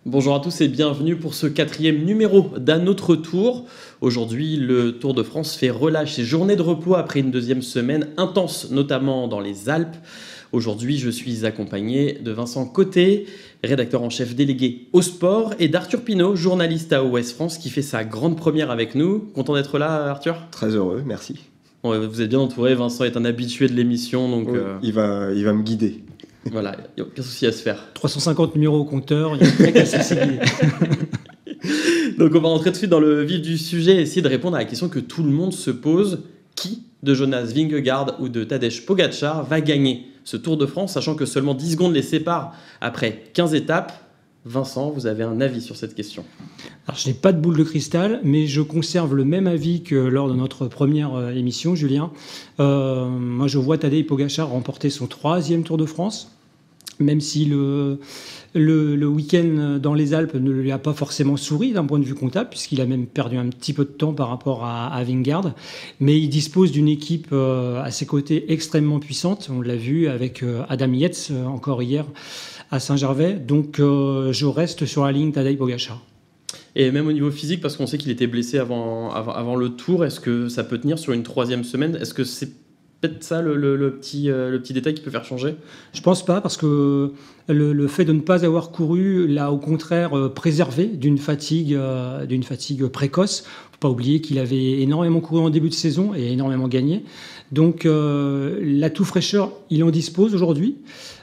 Bonjour à tous et bienvenue pour ce 4e numéro d'Un autre tour. Aujourd'hui, le Tour de France fait relâche et journée de repos après une deuxième semaine intense, notamment dans les Alpes. Aujourd'hui, je suis accompagné de Vincent Côté, rédacteur en chef délégué au sport, et d'Arthur Pinault, journaliste à OS France, qui fait sa grande première avec nous. Content d'être là, Arthur ? Très heureux, merci. Bon, vous êtes bien entouré, Vincent est un habitué de l'émission, donc... Oui, il va me guider. Voilà, il n'y a aucun souci à se faire. 350 numéros au compteur, il y a pas qu'à s'essayer. Donc on va rentrer tout de suite dans le vif du sujet et essayer de répondre à la question que tout le monde se pose. Qui de Jonas Vingegaard ou de Tadej Pogačar va gagner ce Tour de France, sachant que seulement 10 secondes les séparent après 15 étapes? Vincent, vous avez un avis sur cette question? Alors, je n'ai pas de boule de cristal, mais je conserve le même avis que lors de notre première émission, Julien. Moi, je vois Tadej Pogačar remporter son 3e Tour de France, même si le week-end dans les Alpes ne lui a pas forcément souri d'un point de vue comptable, puisqu'il a même perdu un petit peu de temps par rapport à Vingegaard. Mais il dispose d'une équipe à ses côtés extrêmement puissante. On l'a vu avec Adam Yates encore hier à Saint-Gervais. Donc je reste sur la ligne Tadej Pogačar. Et même au niveau physique, parce qu'on sait qu'il était blessé avant le Tour, est-ce que ça peut tenir sur une 3e semaine? Est-ce que c'est peut-être ça le petit détail qui peut faire changer? Je pense pas, parce que le fait de ne pas avoir couru l'a au contraire préservé d'une fatigue précoce. Faut pas oublier qu'il avait énormément couru en début de saison et énormément gagné. Donc l'atout fraîcheur, il en dispose aujourd'hui.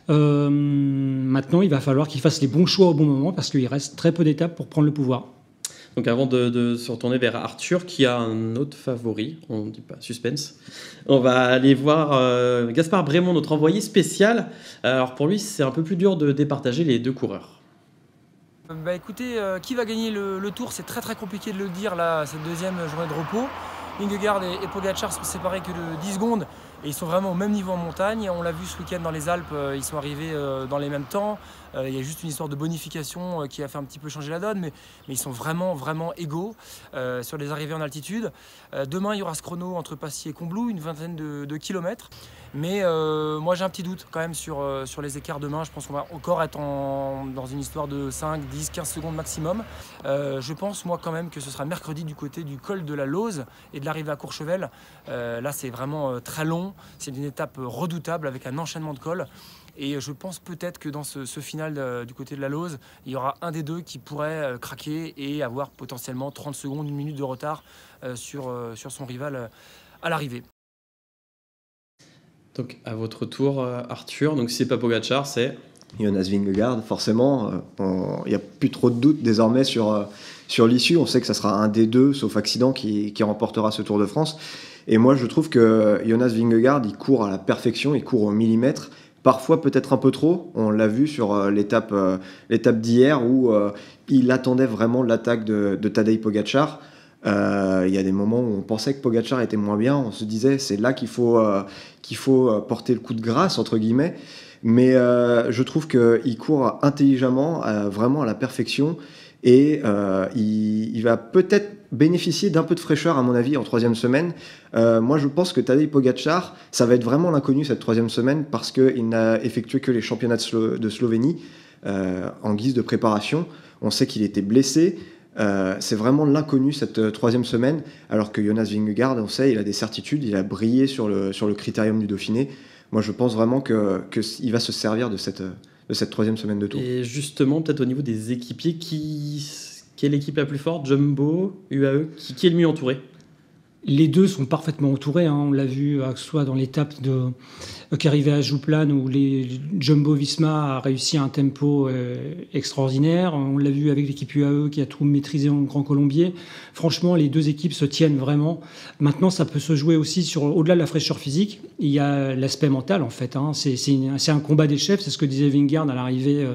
Maintenant, il va falloir qu'il fasse les bons choix au bon moment, parce qu'il reste très peu d'étapes pour prendre le pouvoir. Donc avant de se retourner vers Arthur, qui a un autre favori, on ne dit pas suspense, on va aller voir Gaspard Brémond, notre envoyé spécial. Alors pour lui, c'est un peu plus dur de départager les deux coureurs. Écoutez, qui va gagner le Tour, c'est très compliqué de le dire là, cette deuxième journée de repos. Vingegaard et Pogačar sont séparés que de 10 secondes et ils sont vraiment au même niveau en montagne. On l'a vu ce week-end dans les Alpes, ils sont arrivés dans les mêmes temps. Il y a juste une histoire de bonification qui a fait un petit peu changer la donne, mais ils sont vraiment égaux sur les arrivées en altitude. Demain, il y aura ce chrono entre Passy et Combloux, une vingtaine de kilomètres. Mais moi, j'ai un petit doute quand même sur les écarts demain. Je pense qu'on va encore être dans une histoire de 5, 10, 15 secondes maximum. Je pense, moi, quand même, que ce sera mercredi du côté du col de la Lauze et de l'arrivée à Courchevel. Là, c'est vraiment très long. C'est une étape redoutable avec un enchaînement de cols. Et je pense peut-être que dans ce final du côté de la Lauze, il y aura un des deux qui pourrait craquer et avoir potentiellement 30 secondes, 1 minute de retard sur son rival à l'arrivée. Donc à votre tour, Arthur, donc si c'est pas Pogačar, c'est... Jonas Vingegaard, forcément, il n'y a plus trop de doute désormais sur l'issue. On sait que ça sera un des deux, sauf accident, qui remportera ce Tour de France. Et moi, je trouve que Jonas Vingegaard, il court à la perfection, il court au millimètre. Parfois peut-être un peu trop, on l'a vu sur l'étape d'hier où il attendait vraiment l'attaque de Tadej Pogačar. Il y a des moments où on pensait que Pogačar était moins bien, on se disait c'est là qu'il faut porter le coup de grâce entre guillemets, mais je trouve qu'il court intelligemment, vraiment à la perfection, et il va peut-être bénéficier d'un peu de fraîcheur à mon avis en 3e semaine. Moi je pense que Tadej Pogačar, ça va être vraiment l'inconnu cette 3e semaine, parce qu'il n'a effectué que les championnats de Slovénie en guise de préparation. On sait qu'il était blessé. C'est vraiment l'inconnu cette 3e semaine, alors que Jonas Vingegaard, on sait, il a des certitudes, il a brillé sur le critérium du Dauphiné. Moi je pense vraiment qu'il va se servir de cette 3e semaine de Tour. Et justement, peut-être au niveau des équipiers, qui est l'équipe la plus forte? Jumbo, UAE, qui est le mieux entouré? Les deux sont parfaitement entourés, hein. On l'a vu soit dans l'étape qui arrivait à Jouplan, où les Jumbo-Visma a réussi un tempo extraordinaire. On l'a vu avec l'équipe UAE qui a tout maîtrisé en Grand Colombier. Franchement, les deux équipes se tiennent vraiment. Maintenant, ça peut se jouer aussi au-delà de la fraîcheur physique. Il y a l'aspect mental, en fait, hein. C'est un combat des chefs, c'est ce que disait Vingegaard à l'arrivée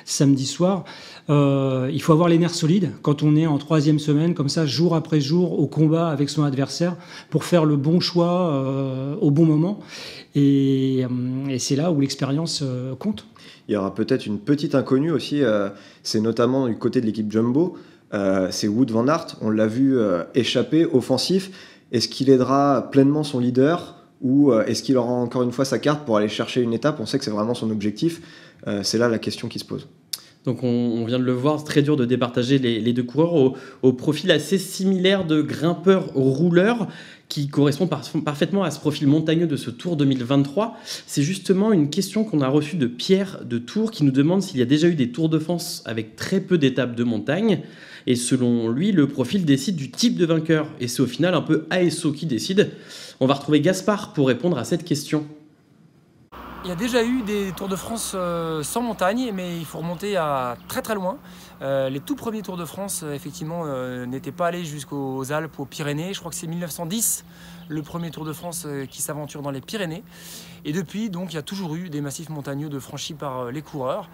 samedi soir. Il faut avoir les nerfs solides quand on est en 3e semaine, comme ça, jour après jour, au combat avec son adversaire, pour faire le bon choix au bon moment. Et c'est là où l'expérience compte. Il y aura peut-être une petite inconnue aussi, c'est notamment du côté de l'équipe Jumbo. C'est Wout van Aert, on l'a vu échapper, offensif. Est-ce qu'il aidera pleinement son leader, ou est-ce qu'il aura encore une fois sa carte pour aller chercher une étape? On sait que c'est vraiment son objectif. C'est là la question qui se pose. Donc on vient de le voir, c'est très dur de départager les deux coureurs au profil assez similaire de grimpeurs-rouleurs qui correspond parfaitement à ce profil montagneux de ce Tour 2023. C'est justement une question qu'on a reçue de Pierre de Tours qui nous demande s'il y a déjà eu des Tours de France avec très peu d'étapes de montagne. Et selon lui, le profil décide du type de vainqueur. Et c'est au final un peu ASO qui décide. On va retrouver Gaspard pour répondre à cette question. Il y a déjà eu des Tours de France sans montagne, mais il faut remonter à très très loin. Les tout premiers Tours de France, effectivement, n'étaient pas allés jusqu'aux Alpes, aux Pyrénées. Je crois que c'est 1910, le premier Tour de France qui s'aventure dans les Pyrénées. Et depuis, donc, il y a toujours eu des massifs montagneux franchis par les coureurs.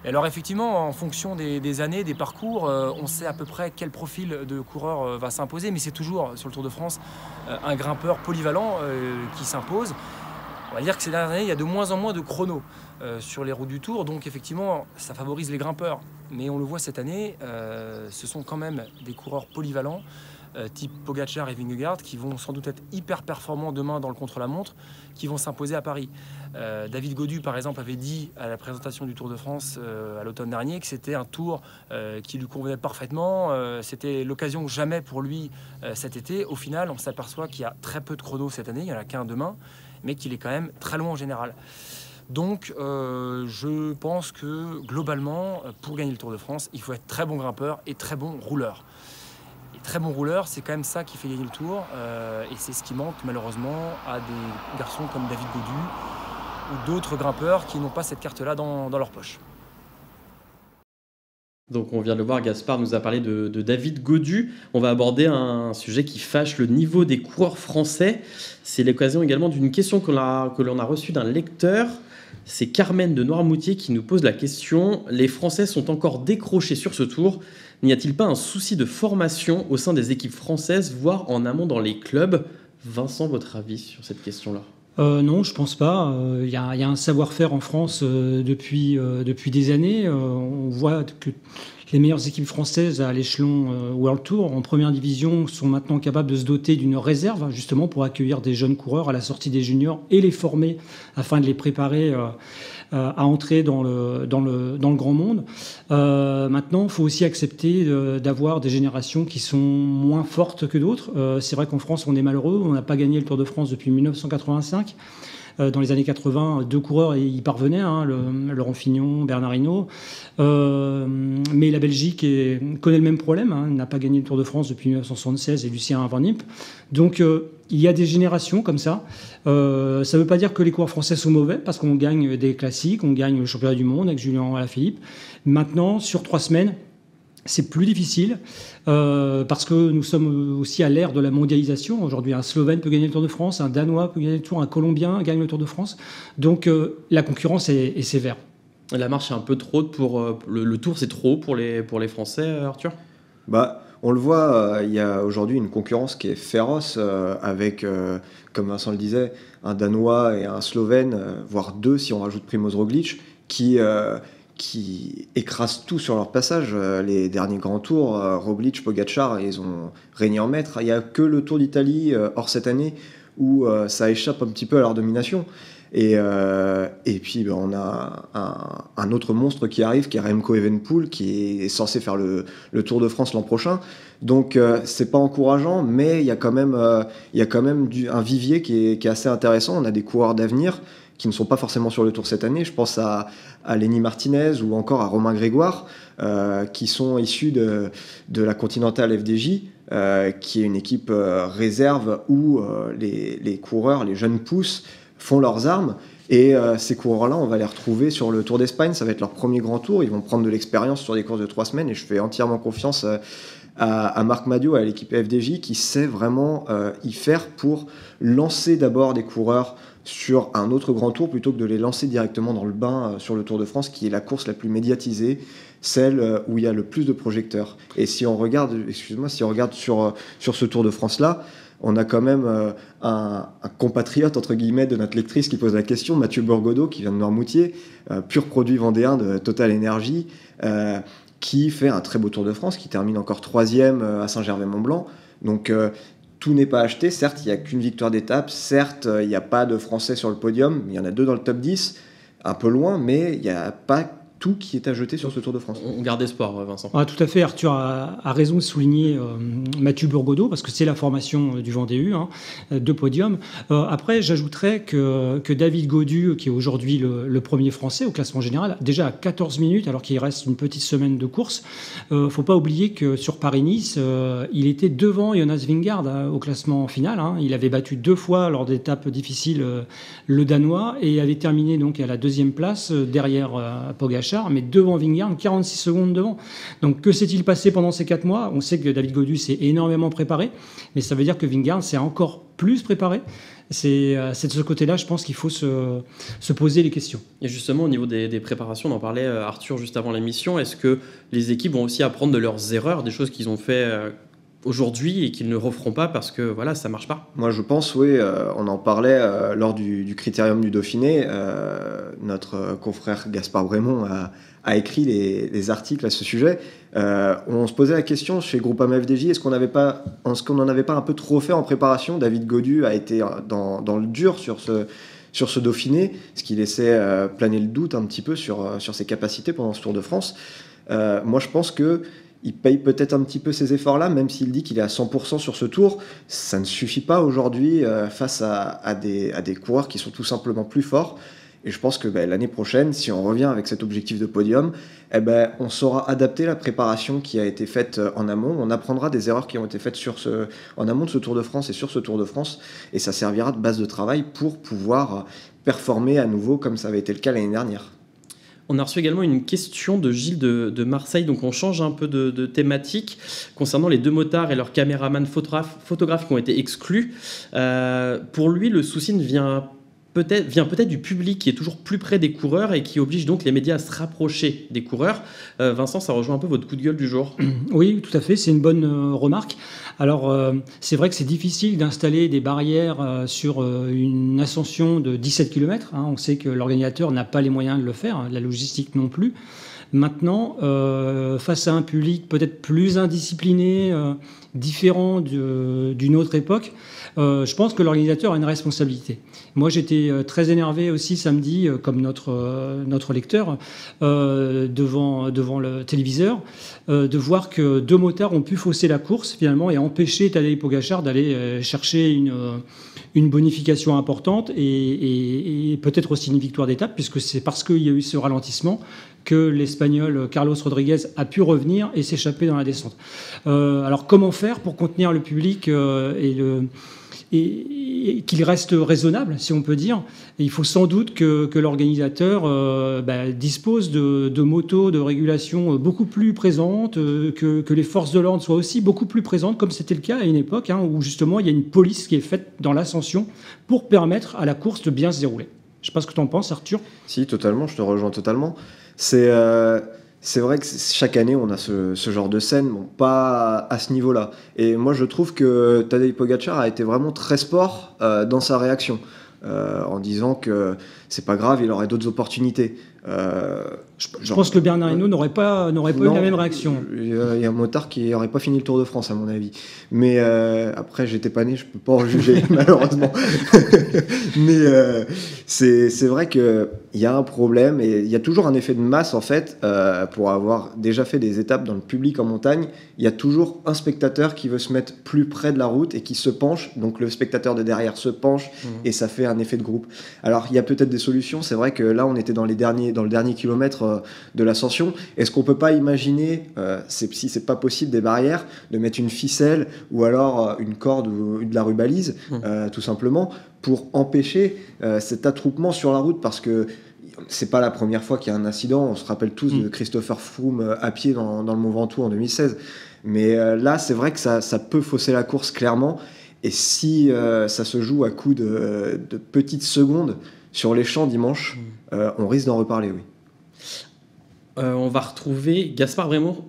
Et alors effectivement, en fonction des années, des parcours, on sait à peu près quel profil de coureur va s'imposer, mais c'est toujours, sur le Tour de France, un grimpeur polyvalent qui s'impose. On va dire que ces dernières années, il y a de moins en moins de chronos sur les routes du Tour, donc effectivement, ça favorise les grimpeurs. Mais on le voit cette année, ce sont quand même des coureurs polyvalents, type Pogačar et Vingegaard, qui vont sans doute être hyper performants demain dans le contre-la-montre, qui vont s'imposer à Paris. David Gaudu, par exemple, avait dit à la présentation du Tour de France à l'automne dernier que c'était un tour qui lui convenait parfaitement. C'était l'occasion jamais pour lui cet été. Au final, on s'aperçoit qu'il y a très peu de chronos cette année, il n'y en a qu'un demain, mais qu'il est quand même très loin en général. Donc je pense que globalement, pour gagner le Tour de France, il faut être très bon grimpeur et très bon rouleur. Et très bon rouleur, c'est quand même ça qui fait gagner le Tour, et c'est ce qui manque malheureusement à des garçons comme David Gaudu ou d'autres grimpeurs qui n'ont pas cette carte-là dans leur poche. Donc on vient de le voir, Gaspard nous a parlé de David Gaudu. On va aborder un sujet qui fâche le niveau des coureurs français. C'est l'occasion également d'une question que l'on a reçue d'un lecteur. C'est Carmen de Noirmoutier qui nous pose la question. Les Français sont encore décrochés sur ce tour. N'y a-t-il pas un souci de formation au sein des équipes françaises, voire en amont dans les clubs? Vincent, votre avis sur cette question-là? Non, je pense pas. Il y a un savoir-faire en France depuis des années. On voit que les meilleures équipes françaises à l'échelon World Tour en première division sont maintenant capables de se doter d'une réserve justement pour accueillir des jeunes coureurs à la sortie des juniors et les former afin de les préparer à entrer dans le grand monde. Maintenant, il faut aussi accepter d'avoir des générations qui sont moins fortes que d'autres. C'est vrai qu'en France, on est malheureux. On n'a pas gagné le Tour de France depuis 1985. Dans les années 80, 2 coureurs y parvenaient, Laurent Fignon, Bernard Hinault. Mais la Belgique connaît le même problème, n'a pas gagné le Tour de France depuis 1976 et Lucien Van Impe. Donc il y a des générations comme ça. Ça ne veut pas dire que les coureurs français sont mauvais, parce qu'on gagne des classiques, on gagne le championnat du monde avec Julien Alaphilippe. Maintenant, sur 3 semaines, c'est plus difficile parce que nous sommes aussi à l'ère de la mondialisation. Aujourd'hui, un Slovène peut gagner le Tour de France, un Danois peut gagner le Tour, un Colombien gagne le Tour de France. Donc la concurrence est sévère. La marche est un peu trop pour le Tour, c'est trop pour les Français, Arthur? On le voit, il y a aujourd'hui une concurrence qui est féroce avec, comme Vincent le disait, un Danois et un Slovène, voire 2 si on rajoute Primož Roglič, qui écrasent tout sur leur passage. Les derniers grands tours, Roglič, Pogačar, ils ont régné en maître. Il n'y a que le Tour d'Italie, hors cette année, où ça échappe un petit peu à leur domination. Et puis on a un autre monstre qui arrive, qui est Remco Evenepoel, qui est censé faire le Tour de France l'an prochain. Donc c'est pas encourageant, mais il y a quand même un vivier qui est assez intéressant. On a des coureurs d'avenir qui ne sont pas forcément sur le Tour cette année. Je pense à Lenny Martinez ou encore à Romain Grégoire, qui sont issus de la Continental FDJ, qui est une équipe réserve où les coureurs, les jeunes pousses, font leurs armes. Et ces coureurs-là, on va les retrouver sur le Tour d'Espagne. Ça va être leur premier grand tour. Ils vont prendre de l'expérience sur des courses de 3 semaines. Et je fais entièrement confiance à Marc Madiot, à l'équipe FDJ, qui sait vraiment y faire pour lancer d'abord des coureurs sur un autre grand tour plutôt que de les lancer directement dans le bain sur le Tour de France, qui est la course la plus médiatisée, celle où il y a le plus de projecteurs. Et si on regarde sur ce Tour de France-là, on a quand même un compatriote, entre guillemets, de notre lectrice qui pose la question, Mathieu Burgodeau, qui vient de Noirmoutier, pur produit vendéen de Total Energy, qui fait un très beau Tour de France, qui termine encore 3e à Saint-Gervais-Mont-Blanc. Donc tout n'est pas acheté. Certes, il n'y a qu'une victoire d'étape. Certes, il n'y a pas de Français sur le podium. Il y en a 2 dans le top 10, un peu loin, mais il n'y a pas tout qui est à jeter sur ce Tour de France. On garde espoir, Vincent. Ah, tout à fait, Arthur a raison de souligner Mathieu Burgodeau, parce que c'est la formation du Vendée U, de podium. Après, j'ajouterais que David Gaudu, qui est aujourd'hui le premier Français au classement général, déjà à 14 minutes, alors qu'il reste une petite semaine de course, faut pas oublier que sur Paris-Nice, il était devant Jonas Vingegaard au classement final. Il avait battu 2 fois lors d'étapes difficiles le Danois et avait terminé donc à la 2e place derrière Pogačar, mais devant Vingegaard, 46 secondes devant. Donc que s'est-il passé pendant ces 4 mois? On sait que David Gaudu s'est énormément préparé, mais ça veut dire que Vingegaard s'est encore plus préparé. C'est de ce côté-là, je pense qu'il faut se poser les questions. Et justement, au niveau des préparations, on en parlait, Arthur, juste avant l'émission, est-ce que les équipes vont aussi apprendre de leurs erreurs, des choses qu'ils ont fait aujourd'hui et qu'ils ne referont pas parce que voilà, ça marche pas? Moi je pense, oui, on en parlait lors du Critérium du Dauphiné. Notre confrère Gaspard Brémond a écrit les articles à ce sujet. On se posait la question chez Groupama FDJ, est-ce qu'on n'en avait pas un peu trop fait en préparation? David Gaudu a été dans le dur sur ce Dauphiné, ce qui laissait planer le doute un petit peu sur ses capacités pendant ce Tour de France. Moi je pense que il paye peut-être un petit peu ces efforts-là, même s'il dit qu'il est à 100% sur ce tour. Ça ne suffit pas aujourd'hui face à des coureurs qui sont tout simplement plus forts. Et je pense que l'année prochaine, si on revient avec cet objectif de podium, on saura adapter la préparation qui a été faite en amont. On apprendra des erreurs qui ont été faites en amont de ce Tour de France et sur ce Tour de France. Et ça servira de base de travail pour pouvoir performer à nouveau comme ça avait été le cas l'année dernière. On a reçu également une question de Gilles de Marseille, donc on change un peu de thématique concernant les 2 motards et leurs caméramans photographes qui ont été exclus. Pour lui, le souci vient peut-être du public qui est toujours plus près des coureurs et qui oblige donc les médias à se rapprocher des coureurs. Vincent, ça rejoint un peu votre coup de gueule du jour. Oui, tout à fait, c'est une bonne remarque. Alors, c'est vrai que c'est difficile d'installer des barrières sur une ascension de 17 km. On sait que l'organisateur n'a pas les moyens de le faire, la logistique non plus. Maintenant, face à un public peut-être plus indiscipliné, différent d'une autre époque, je pense que l'organisateur a une responsabilité. Moi, j'étais très énervé aussi samedi, comme notre lecteur, devant le téléviseur, de voir que 2 motards ont pu fausser la course finalement et empêcher Tadej Pogačar d'aller chercher une bonification importante et peut-être aussi une victoire d'étape, puisque c'est parce qu'il y a eu ce ralentissement que l'Espagnol Carlos Rodriguez a pu revenir et s'échapper dans la descente. Alors comment faire pour contenir le public et qu'il reste raisonnable, si on peut dire? Et il faut sans doute que l'organisateur dispose de motos de régulation beaucoup plus présentes, que les forces de l'ordre soient aussi beaucoup plus présentes, comme c'était le cas à une époque, où justement il y a une police qui est faite dans l'ascension pour permettre à la course de bien se dérouler. Je ne sais pas ce que tu en penses, Arthur. Si, totalement, je te rejoins totalement. C'est vrai que chaque année, on a ce genre de scène, bon, pas à ce niveau-là. Et moi, je trouve que Tadej Pogačar a été vraiment très sport dans sa réaction, en disant que c'est pas grave, il aurait d'autres opportunités. Je pense que Bernard Hinault n'aurait pas eu la même réaction. Il y a un motard qui n'aurait pas fini le Tour de France, à mon avis. Mais après, j'étais pas né, je peux pas en juger, malheureusement. Mais c'est vrai qu'il y a un problème, et il y a toujours un effet de masse, en fait, pour avoir déjà fait des étapes dans le public en montagne. Il y a toujours un spectateur qui veut se mettre plus près de la route et qui se penche. Donc le spectateur de derrière se penche, et ça fait un effet de groupe. Alors, il y a peut-être des solutions. C'est vrai que là, on était dans le dernier kilomètre de l'ascension. Est-ce qu'on peut pas imaginer, si c'est pas possible, des barrières, de mettre une ficelle ou alors une corde ou de la rubalise, tout simplement, pour empêcher cet attroupement sur la route, parce que c'est pas la première fois qu'il y a un incident. On se rappelle tous de Christopher Froome à pied dans le Mont Ventoux en 2016. Mais là, c'est vrai que ça peut fausser la course clairement. Et si ça se joue à coup de petites secondes sur les champs dimanche, on risque d'en reparler, oui. On va retrouver Gaspard Brémond.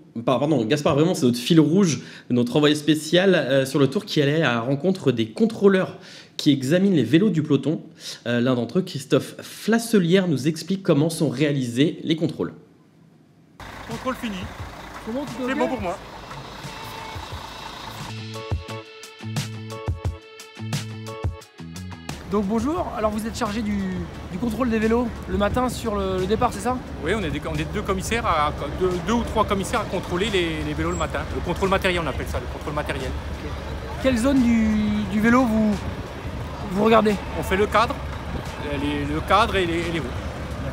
Gaspard Brémond, c'est notre fil rouge, notre envoyé spécial sur le Tour, qui allait à la rencontre des contrôleurs qui examinent les vélos du peloton. L'un d'entre eux, Christophe Flasselière, nous explique comment sont réalisés les contrôles. Contrôle fini. C'est bon pour moi. Donc bonjour, alors vous êtes chargé du contrôle des vélos le matin sur le départ, c'est ça? Oui, on est deux commissaires, deux ou trois commissaires à contrôler les vélos le matin. Le contrôle matériel, on appelle ça, le contrôle matériel. Quelle zone du vélo vous regardez? On fait le cadre et les roues.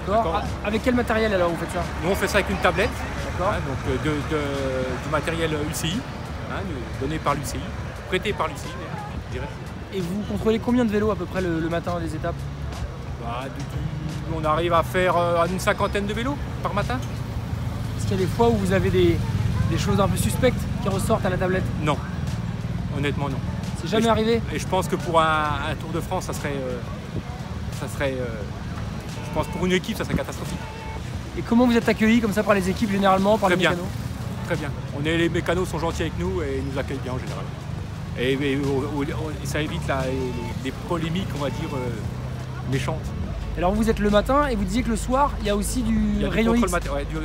D'accord. Avec quel matériel alors vous faites ça? Nous, on fait ça avec une tablette, D'accord. donc du matériel UCI, donné par l'UCI, prêté par l'UCI, je dirais. Et vous contrôlez combien de vélos à peu près le matin des étapes? On arrive à faire une cinquantaine de vélos par matin. Est-ce qu'il y a des fois où vous avez des choses un peu suspectes qui ressortent à la tablette? Non, honnêtement non. C'est jamais arrivé? Et je pense que pour un Tour de France, ça serait je pense pour une équipe, ça serait catastrophique. Et comment vous les accueillis comme ça par les équipes généralement, par les mécanos? Très bien. Les mécanos sont gentils avec nous et ils nous accueillent bien en général. Et ça évite les polémiques, on va dire, méchantes. Alors vous êtes le matin et vous disiez que le soir, il y a aussi du rayon X.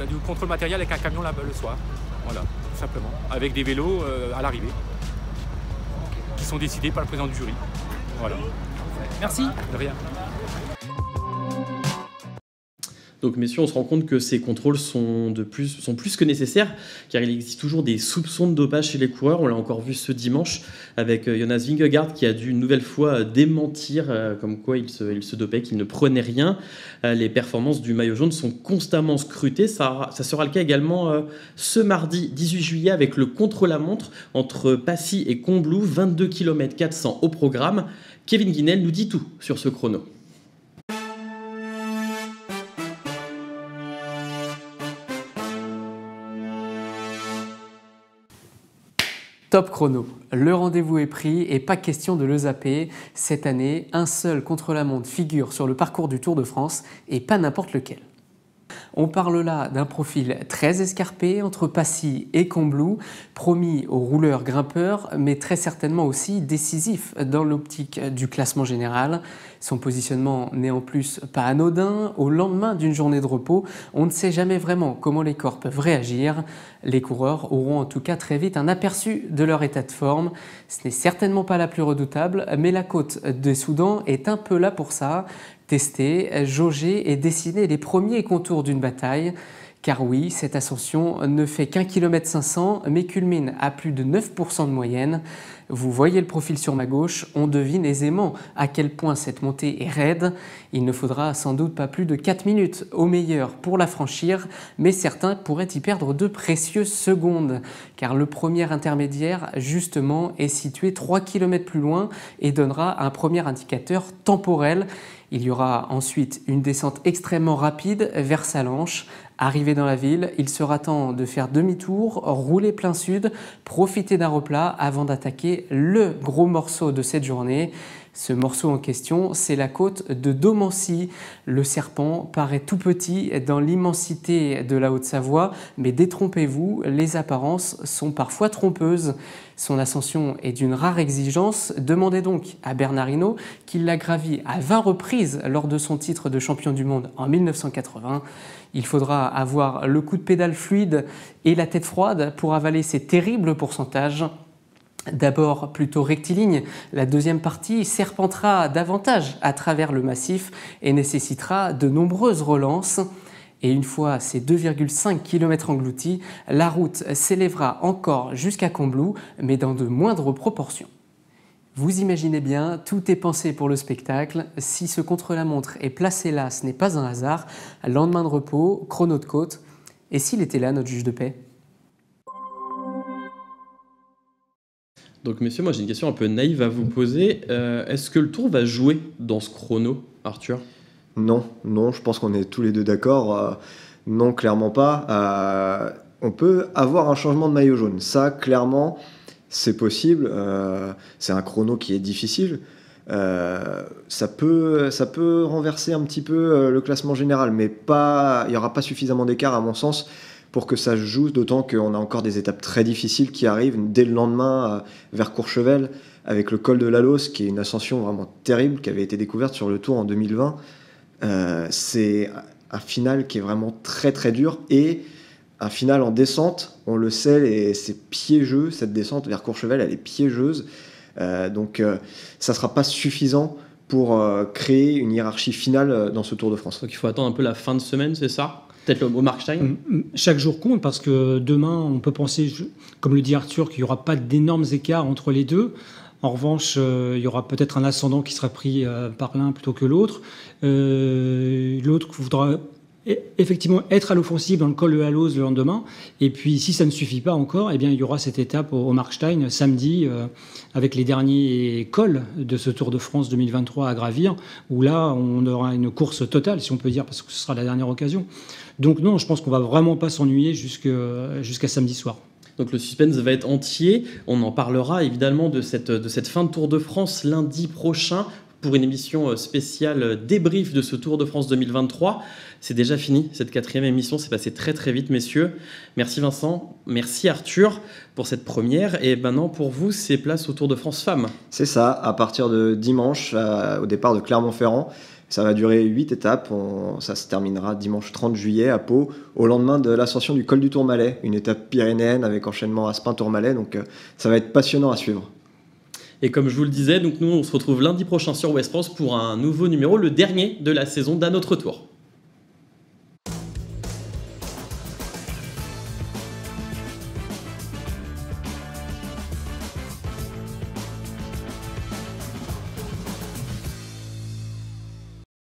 Du contrôle matériel avec un camion le soir. Voilà, tout simplement. Avec des vélos à l'arrivée. Qui sont décidés par le président du jury. Voilà. Merci. De rien. Donc messieurs, on se rend compte que ces contrôles sont plus que nécessaires, car il existe toujours des soupçons de dopage chez les coureurs. On l'a encore vu ce dimanche avec Jonas Vingegaard qui a dû une nouvelle fois démentir comme quoi il se dopait, qu'il ne prenait rien. Les performances du maillot jaune sont constamment scrutées. Ça sera le cas également ce mardi 18 juillet avec le contre-la-montre entre Passy et Combloux, 22 km 400 au programme. Kevin Guinel nous dit tout sur ce chrono. Top chrono, le rendez-vous est pris et pas question de le zapper. Cette année, un seul contre-la-montre figure sur le parcours du Tour de France et pas n'importe lequel. On parle là d'un profil très escarpé entre Passy et Combloux, promis aux rouleurs grimpeurs, mais très certainement aussi décisif dans l'optique du classement général. Son positionnement n'est en plus pas anodin. Au lendemain d'une journée de repos, on ne sait jamais vraiment comment les corps peuvent réagir. Les coureurs auront en tout cas très vite un aperçu de leur état de forme. Ce n'est certainement pas la plus redoutable, mais la côte des Soudans est un peu là pour ça. Tester, jauger et dessiner les premiers contours d'une bataille. Car oui, cette ascension ne fait qu'1 km 500 mais culmine à plus de 9% de moyenne. Vous voyez le profil sur ma gauche, on devine aisément à quel point cette montée est raide. Il ne faudra sans doute pas plus de 4 minutes au meilleur pour la franchir, mais certains pourraient y perdre de précieuses secondes. Car le premier intermédiaire, justement, est situé 3 km plus loin et donnera un premier indicateur temporel. Il y aura ensuite une descente extrêmement rapide vers Sallanches. Arrivé dans la ville, il sera temps de faire demi-tour, rouler plein sud, profiter d'un replat avant d'attaquer le gros morceau de cette journée. Ce morceau en question, c'est la côte de Domancy. Le serpent paraît tout petit dans l'immensité de la Haute-Savoie, mais détrompez-vous, les apparences sont parfois trompeuses. Son ascension est d'une rare exigence. Demandez donc à Bernard Hinault, qui l'a gravi à 20 reprises lors de son titre de champion du monde en 1980. Il faudra avoir le coup de pédale fluide et la tête froide pour avaler ces terribles pourcentages. D'abord plutôt rectiligne, la deuxième partie serpentera davantage à travers le massif et nécessitera de nombreuses relances. Et une fois ces 2,5 km engloutis, la route s'élèvera encore jusqu'à Combloux, mais dans de moindres proportions. Vous imaginez bien, tout est pensé pour le spectacle. Si ce contre-la-montre est placé là, ce n'est pas un hasard. Lendemain de repos, chrono de côte. Et s'il était là, notre juge de paix ? Donc messieurs, moi j'ai une question un peu naïve à vous poser. Est-ce que le Tour va jouer dans ce chrono, Arthur ? Non, je pense qu'on est tous les deux d'accord. Non, clairement pas. On peut avoir un changement de maillot jaune. Ça, clairement, c'est possible. C'est un chrono qui est difficile. Ça peut renverser un petit peu le classement général, mais il n'y aura pas suffisamment d'écart, à mon sens, pour que ça se joue, d'autant qu'on a encore des étapes très difficiles qui arrivent dès le lendemain vers Courchevel, avec le col de l'Alos, qui est une ascension vraiment terrible, qui avait été découverte sur le Tour en 2020. C'est un final qui est vraiment très très dur, et un final en descente, on le sait, et c'est piégeux, cette descente vers Courchevel, elle est piégeuse, donc ça ne sera pas suffisant pour créer une hiérarchie finale dans ce Tour de France. Donc il faut attendre un peu la fin de semaine, c'est ça? Peut-être au Markstein? Chaque jour compte parce que demain, on peut penser, comme le dit Arthur, qu'il n'y aura pas d'énormes écarts entre les deux. En revanche, il y aura peut-être un ascendant qui sera pris par l'un plutôt que l'autre. L'autre voudra effectivement être à l'offensive dans le col de Haloz le lendemain. Et puis, si ça ne suffit pas encore, eh bien, il y aura cette étape au Markstein samedi avec les derniers cols de ce Tour de France 2023 à gravir, où là, on aura une course totale, si on peut dire, parce que ce sera la dernière occasion. Donc non, je pense qu'on va vraiment pas s'ennuyer jusqu'à samedi soir. Donc le suspense va être entier. On en parlera évidemment de cette fin de Tour de France lundi prochain pour une émission spéciale débrief de ce Tour de France 2023. C'est déjà fini, cette 4e émission. C'est passé très très vite, messieurs. Merci Vincent, merci Arthur pour cette première. Et maintenant, pour vous, c'est place au Tour de France Femmes. C'est ça, à partir de dimanche, au départ de Clermont-Ferrand. Ça va durer 8 étapes. Ça se terminera dimanche 30 juillet à Pau, au lendemain de l'ascension du col du Tourmalet, une étape pyrénéenne avec enchaînement Aspin-Tourmalet. Donc ça va être passionnant à suivre. Et comme je vous le disais, donc nous on se retrouve lundi prochain sur Ouest France pour un nouveau numéro, le dernier de la saison d'À notre tour.